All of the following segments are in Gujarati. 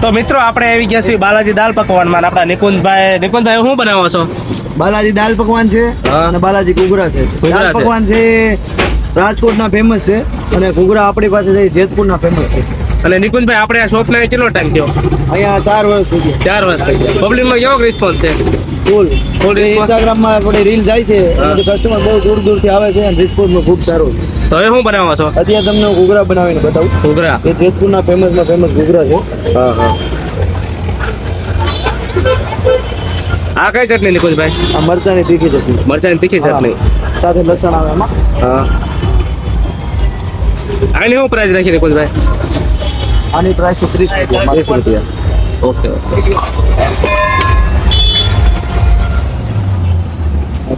તો મિત્રો આપણે આવી ગયા છીએ બાલાજી દાલ પકવાનમાં. આપણા નિકુંજભાઈ શું બનાવો છો? બાલાજી દાલ પકવાન છે હા. અને બાલાજી ઘૂઘરા છે. ઘૂઘરા દાલ છે. પકવાન છે રાજકોટના ફેમસ છે અને ઘૂઘરા આપણી પાસે છે જેતપુરના ફેમસ છે. અને નિકુંજભાઈ આપણે આ શોપને કેટલો ટાઈમ થયો? અહીંયા 4 વર્ષ થઈ ગયા. 4 વર્ષ થઈ ગયા. પબ્લિકનો કેવો રિસ્પોન્સ છે? ફૂલ Full response. ઇન્સ્ટાગ્રામમાં આપણી રીલ જાય છે કસ્ટમર બહુ દૂર દૂરથી આવે છે અને રિસ્પોન્સ ખૂબ સારો છે. તો હવે શું બનાવો છો? અત્યારે તમને હું ઘૂઘરા બનાવીને બતાવું. ઘૂઘરા. એ જેતપુરના ફેમસ ઘૂઘરા છે. હા હા. આ કઈ ચટણી નિકુંજભાઈ? આ મરચાની તીખી ચટણી. મરચાની તીખી ચટણી. હા. સાથે લસણ આવે એમાં. હા. આની શું પ્રાઇસ રાખી નિકુંજભાઈ? આની પ્રાઇસ છે 30 રૂપિયા. 30 રૂપિયા. ઓકે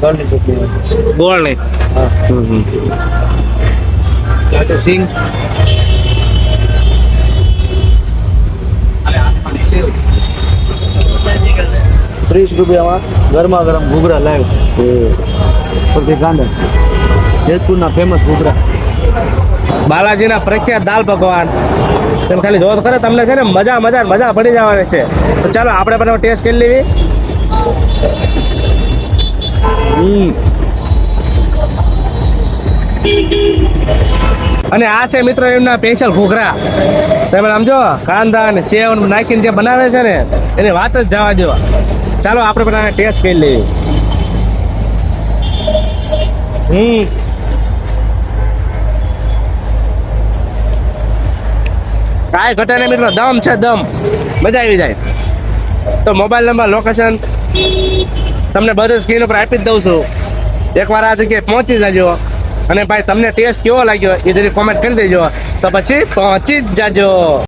ગળની ચટણી. ગોળની. હા. સાથે સિંગ. ₹30 ગરમા ગરમ ઘૂઘરા લાઈવ પરથી કાંદા જેતપુરના ફેમસ ઘૂઘરા. બાલાજીના પ્રખ્યાત દાલ પકવાન. તમે ખાલી જોવો તો ખરે તમને છે ને મજા પડી જવાની છે. તો ચાલો આપણે પણ ટેસ્ટ કરી લેવી. અને આ છે મિત્રો એમના સ્પેશિયલ ઘૂઘરા. તમે સમજો કાંદા અને સેવ નાખીને જે બનાવે છે ને એની વાત જ જવા દો. ચાલો આપણે પણ ટેસ્ટ કરી લઈએ. કાંઈ ઘટે નહીં મિત્રો, દમ છે દમ, મજા આવી જાય. તો મોબાઈલ નંબર લોકેશન તમને બધું સ્ક્રીન ઉપર આપી જ દઉં છું. એકવાર આ જગ્યાએ પહોંચી જજો. અને ભાઈ તમને ટેસ્ટ કેવો લાગ્યો એ જરી કોમેન્ટ કરી દેજો, તો પછી પહોંચી જ જાજો.